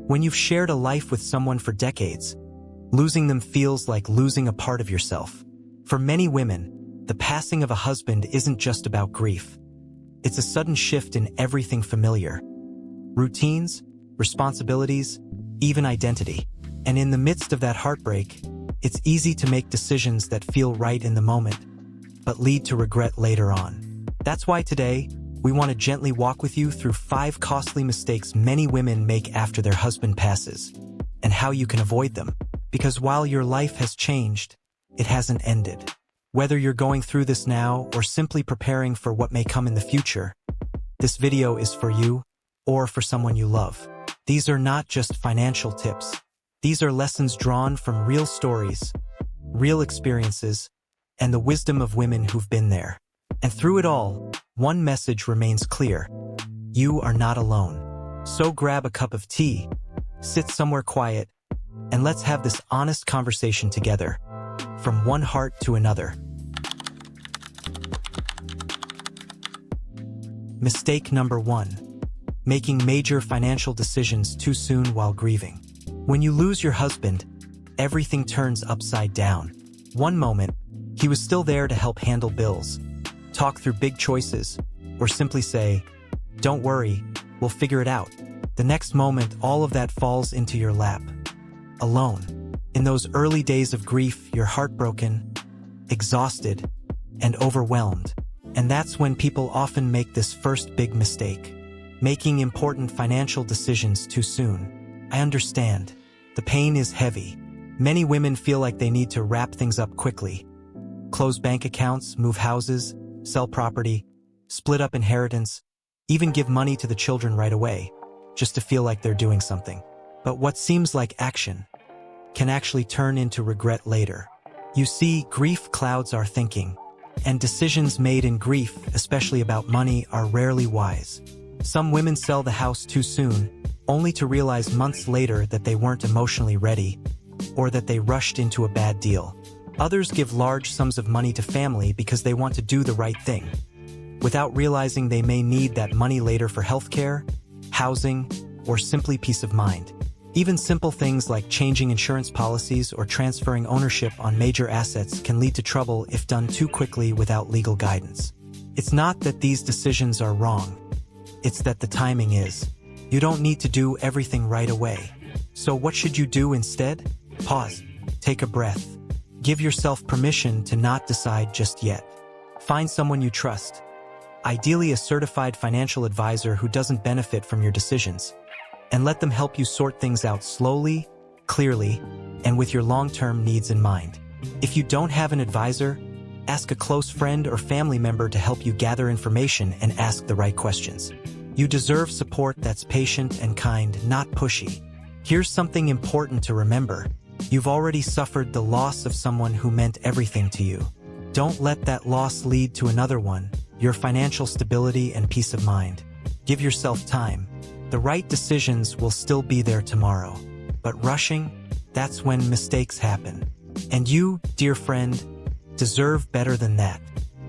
When you've shared a life with someone for decades, losing them feels like losing a part of yourself. For many women, the passing of a husband isn't just about grief. It's a sudden shift in everything familiar. Routines, responsibilities, even identity. And in the midst of that heartbreak, it's easy to make decisions that feel right in the moment, but lead to regret later on. That's why today, we want to gently walk with you through 5 costly mistakes many women make after their husband passes, and how you can avoid them. Because while your life has changed, it hasn't ended. Whether you're going through this now or simply preparing for what may come in the future, this video is for you or for someone you love. These are not just financial tips. These are lessons drawn from real stories, real experiences, and the wisdom of women who've been there. And through it all, one message remains clear. You are not alone. So grab a cup of tea, sit somewhere quiet, and let's have this honest conversation together, from one heart to another. Mistake number 1. Making major financial decisions too soon while grieving. When you lose your husband, everything turns upside down. One moment, he was still there to help handle bills, talk through big choices, or simply say, "Don't worry, we'll figure it out." The next moment, all of that falls into your lap. Alone. In those early days of grief, you're heartbroken, exhausted, and overwhelmed. And that's when people often make this first big mistake, making important financial decisions too soon. I understand. The pain is heavy. Many women feel like they need to wrap things up quickly. Close bank accounts, move houses, sell property, split up inheritance, even give money to the children right away, just to feel like they're doing something. But what seems like action can actually turn into regret later. You see, grief clouds our thinking, and decisions made in grief, especially about money, are rarely wise. Some women sell the house too soon, only to realize months later that they weren't emotionally ready, or that they rushed into a bad deal. Others give large sums of money to family because they want to do the right thing, without realizing they may need that money later for healthcare, housing, or simply peace of mind. Even simple things like changing insurance policies or transferring ownership on major assets can lead to trouble if done too quickly without legal guidance. It's not that these decisions are wrong. It's that the timing is. You don't need to do everything right away. So what should you do instead? Pause. Take a breath. Give yourself permission to not decide just yet. Find someone you trust. Ideally, a certified financial advisor who doesn't benefit from your decisions. And let them help you sort things out slowly, clearly, and with your long-term needs in mind. If you don't have an advisor, ask a close friend or family member to help you gather information and ask the right questions. You deserve support that's patient and kind, not pushy. Here's something important to remember. You've already suffered the loss of someone who meant everything to you. Don't let that loss lead to another one, your financial stability and peace of mind. Give yourself time. The right decisions will still be there tomorrow. But rushing, that's when mistakes happen. And you, dear friend, deserve better than that.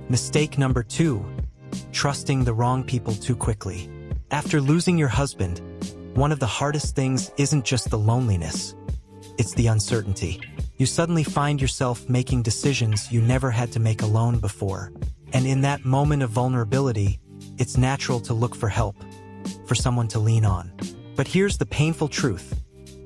Mistake number 2, trusting the wrong people too quickly. After losing your husband, one of the hardest things isn't just the loneliness, it's the uncertainty. You suddenly find yourself making decisions you never had to make alone before. And in that moment of vulnerability, it's natural to look for help, for someone to lean on. But here's the painful truth.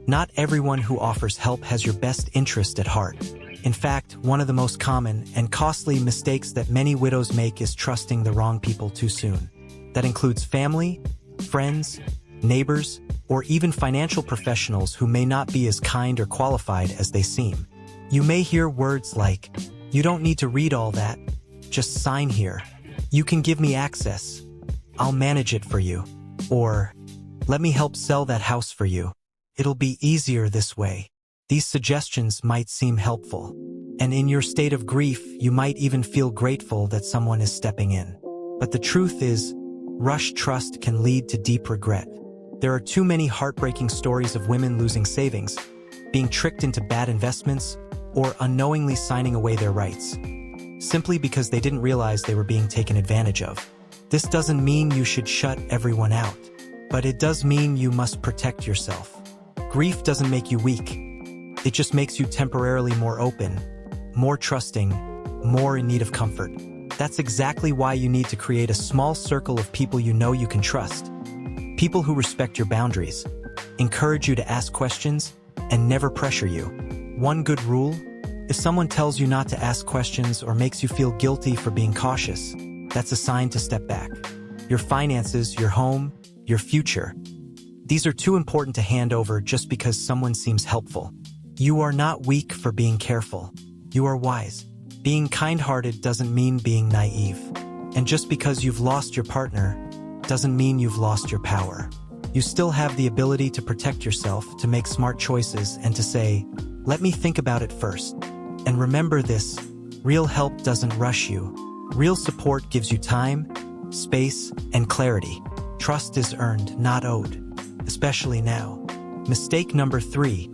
Not everyone who offers help has your best interest at heart. In fact, one of the most common and costly mistakes that many widows make is trusting the wrong people too soon. That includes family, friends, neighbors, or even financial professionals who may not be as kind or qualified as they seem. You may hear words like, "You don't need to read all that, just sign here. You can give me access. I'll manage it for you." Or, "Let me help sell that house for you. It'll be easier this way." These suggestions might seem helpful, and in your state of grief, you might even feel grateful that someone is stepping in. But the truth is, rushed trust can lead to deep regret. There are too many heartbreaking stories of women losing savings, being tricked into bad investments, or unknowingly signing away their rights, simply because they didn't realize they were being taken advantage of. This doesn't mean you should shut everyone out, but it does mean you must protect yourself. Grief doesn't make you weak. It just makes you temporarily more open, more trusting, more in need of comfort. That's exactly why you need to create a small circle of people you know you can trust. People who respect your boundaries, encourage you to ask questions, and never pressure you. One good rule: if someone tells you not to ask questions or makes you feel guilty for being cautious, that's a sign to step back. Your finances, your home, your future. These are too important to hand over just because someone seems helpful. You are not weak for being careful. You are wise. Being kind-hearted doesn't mean being naive. And just because you've lost your partner doesn't mean you've lost your power. You still have the ability to protect yourself, to make smart choices, and to say, "Let me think about it first." And remember this: real help doesn't rush you. Real support gives you time, space, and clarity. Trust is earned, not owed, especially now. Mistake number 3: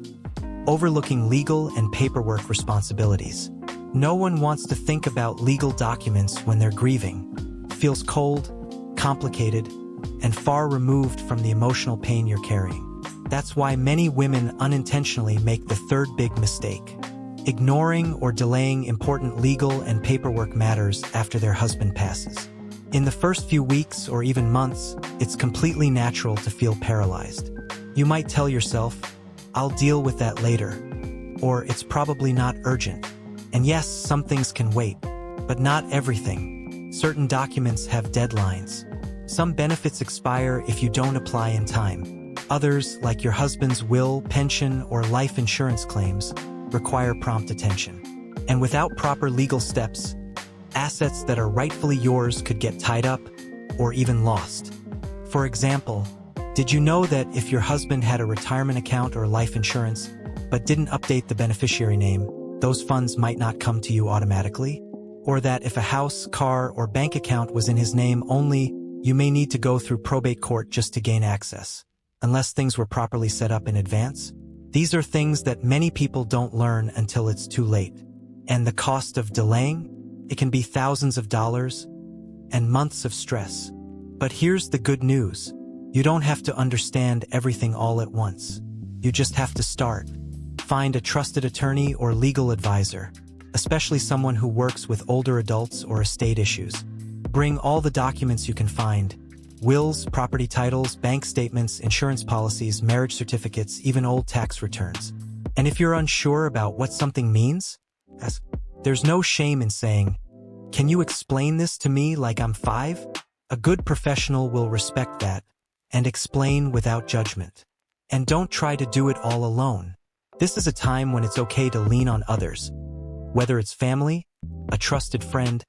overlooking legal and paperwork responsibilities. No one wants to think about legal documents when they're grieving. It feels cold, complicated, and far removed from the emotional pain you're carrying. That's why many women unintentionally make the third big mistake: ignoring or delaying important legal and paperwork matters after their husband passes. In the first few weeks or even months, it's completely natural to feel paralyzed. You might tell yourself, "I'll deal with that later," or "It's probably not urgent." And yes, some things can wait, but not everything. Certain documents have deadlines. Some benefits expire if you don't apply in time. Others, like your husband's will, pension, or life insurance claims, require prompt attention. And without proper legal steps, assets that are rightfully yours could get tied up or even lost. For example, did you know that if your husband had a retirement account or life insurance, but didn't update the beneficiary name, those funds might not come to you automatically? Or that if a house, car, or bank account was in his name only, you may need to go through probate court just to gain access, unless things were properly set up in advance? These are things that many people don't learn until it's too late. And the cost of delaying? It can be thousands of dollars and months of stress. But here's the good news: you don't have to understand everything all at once. You just have to start. Find a trusted attorney or legal advisor, especially someone who works with older adults or estate issues. Bring all the documents you can find: wills, property titles, bank statements, insurance policies, marriage certificates, even old tax returns. And if you're unsure about what something means, ask. There's no shame in saying, "Can you explain this to me like I'm 5? A good professional will respect that and explain without judgment. And don't try to do it all alone. This is a time when it's okay to lean on others, whether it's family, a trusted friend,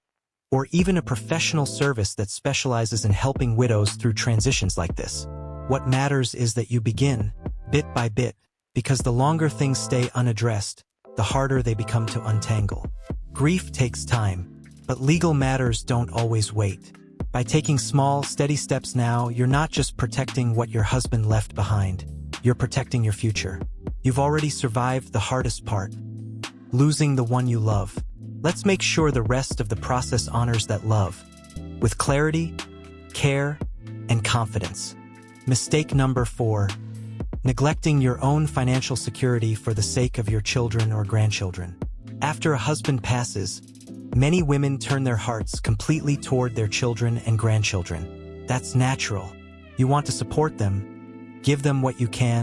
or even a professional service that specializes in helping widows through transitions like this. What matters is that you begin, bit by bit, because the longer things stay unaddressed, the harder they become to untangle. Grief takes time, but legal matters don't always wait. By taking small, steady steps now, you're not just protecting what your husband left behind, you're protecting your future. You've already survived the hardest part, losing the one you love. Let's make sure the rest of the process honors that love, with clarity, care, and confidence. Mistake number 4: neglecting your own financial security for the sake of your children or grandchildren. After a husband passes, many women turn their hearts completely toward their children and grandchildren. That's natural. You want to support them, give them what you can,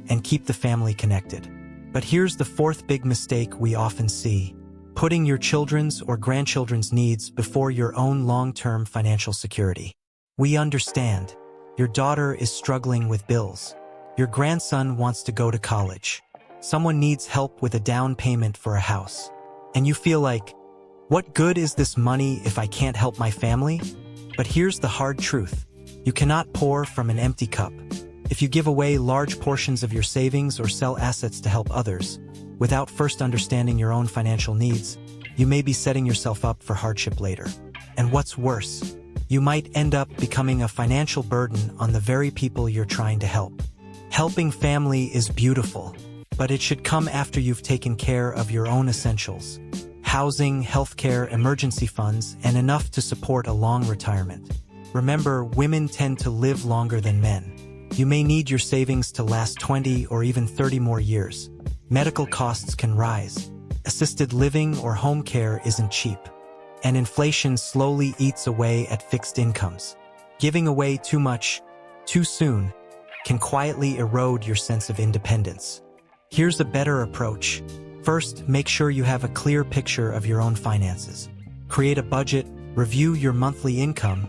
and keep the family connected. But here's the 4th big mistake we often see: putting your children's or grandchildren's needs before your own long-term financial security. We understand. Your daughter is struggling with bills. Your grandson wants to go to college. Someone needs help with a down payment for a house. And you feel like, what good is this money if I can't help my family? But here's the hard truth: you cannot pour from an empty cup. If you give away large portions of your savings or sell assets to help others, without first understanding your own financial needs, you may be setting yourself up for hardship later. And what's worse, you might end up becoming a financial burden on the very people you're trying to help. Helping family is beautiful, but it should come after you've taken care of your own essentials: housing, healthcare, emergency funds, and enough to support a long retirement. Remember, women tend to live longer than men. You may need your savings to last 20 or even 30 more years. Medical costs can rise. Assisted living or home care isn't cheap. And inflation slowly eats away at fixed incomes. Giving away too much, too soon, can quietly erode your sense of independence. Here's a better approach. First, make sure you have a clear picture of your own finances. Create a budget, review your monthly income,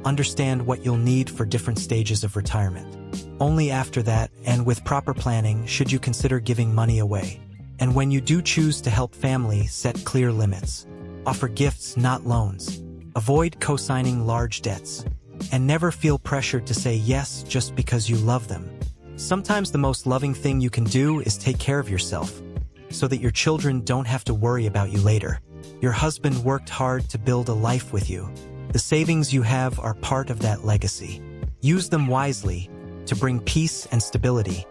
understand what you'll need for different stages of retirement. Only after that, and with proper planning, should you consider giving money away. And when you do choose to help family, set clear limits. Offer gifts, not loans. Avoid co-signing large debts. And never feel pressured to say yes just because you love them. Sometimes the most loving thing you can do is take care of yourself, so that your children don't have to worry about you later. Your husband worked hard to build a life with you. The savings you have are part of that legacy. Use them wisely to bring peace and stability,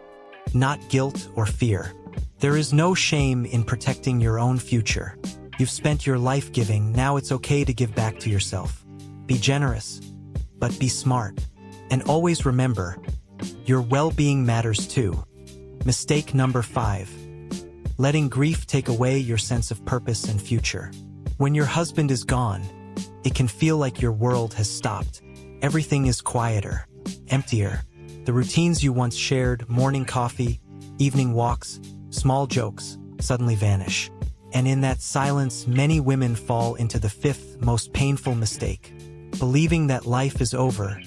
not guilt or fear. There is no shame in protecting your own future. You've spent your life giving, now it's okay to give back to yourself. Be generous, but be smart. And always remember, your well-being matters too. Mistake number 5. Letting grief take away your sense of purpose and future. When your husband is gone, it can feel like your world has stopped. Everything is quieter, emptier. The routines you once shared, morning coffee, evening walks, small jokes, suddenly vanish. And in that silence, many women fall into the 5th most painful mistake, believing that life is over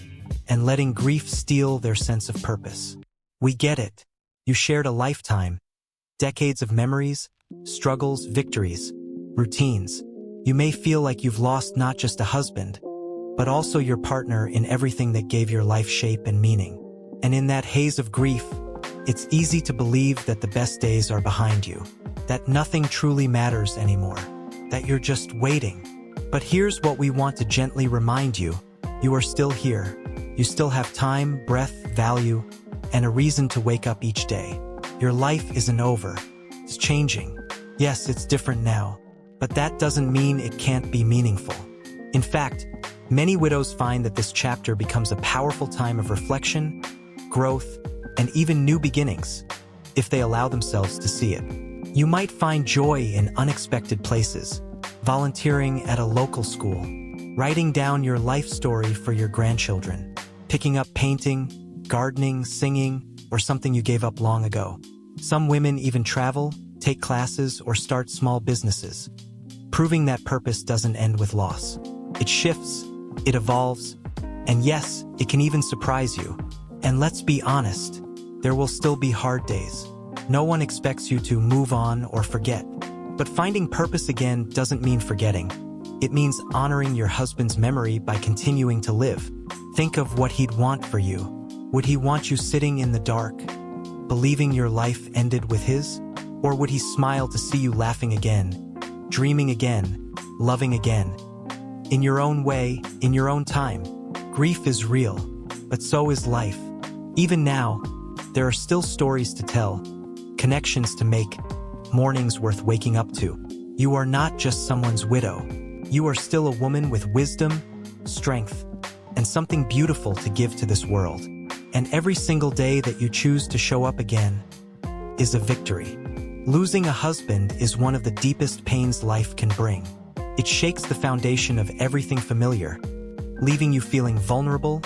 and letting grief steal their sense of purpose. We get it. You shared a lifetime, decades of memories, struggles, victories, routines. You may feel like you've lost not just a husband, but also your partner in everything that gave your life shape and meaning. And in that haze of grief, it's easy to believe that the best days are behind you, that nothing truly matters anymore, that you're just waiting. But here's what we want to gently remind you. You are still here. You still have time, breath, value, and a reason to wake up each day. Your life isn't over. It's changing. Yes, it's different now, but that doesn't mean it can't be meaningful. In fact, many widows find that this chapter becomes a powerful time of reflection, growth, and even new beginnings, if they allow themselves to see it. You might find joy in unexpected places, volunteering at a local school, writing down your life story for your grandchildren, picking up painting, gardening, singing, or something you gave up long ago. Some women even travel, take classes, or start small businesses, proving that purpose doesn't end with loss. It shifts, it evolves, and yes, it can even surprise you. And let's be honest, there will still be hard days. No one expects you to move on or forget. But finding purpose again doesn't mean forgetting. It means honoring your husband's memory by continuing to live. Think of what he'd want for you. Would he want you sitting in the dark, believing your life ended with his? Or would he smile to see you laughing again, dreaming again, loving again? In your own way, in your own time. Grief is real, but so is life. Even now, there are still stories to tell, connections to make, mornings worth waking up to. You are not just someone's widow. You are still a woman with wisdom, strength, and something beautiful to give to this world. And every single day that you choose to show up again is a victory. Losing a husband is one of the deepest pains life can bring. It shakes the foundation of everything familiar, leaving you feeling vulnerable,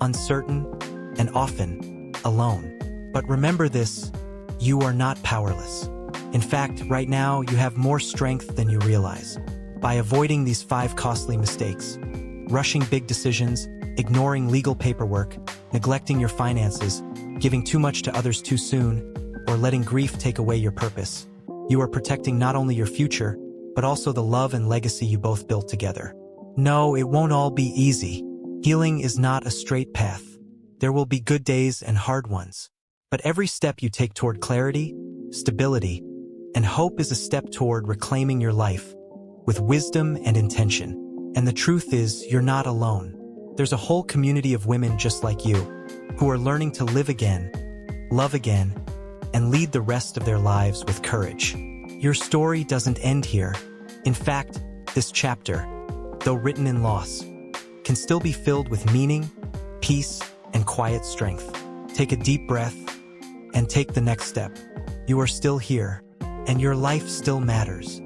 uncertain, and often alone. But remember this, you are not powerless. In fact, right now, you have more strength than you realize. By avoiding these 5 costly mistakes, rushing big decisions, ignoring legal paperwork, neglecting your finances, giving too much to others too soon, or letting grief take away your purpose, you are protecting not only your future, but also the love and legacy you both built together. No, it won't all be easy. Healing is not a straight path. There will be good days and hard ones. But every step you take toward clarity, stability, and hope is a step toward reclaiming your life with wisdom and intention. And the truth is, you're not alone. There's a whole community of women just like you who are learning to live again, love again, and lead the rest of their lives with courage. Your story doesn't end here. In fact, this chapter, though written in loss, can still be filled with meaning, peace, and quiet strength. Take a deep breath and take the next step. You are still here, and your life still matters.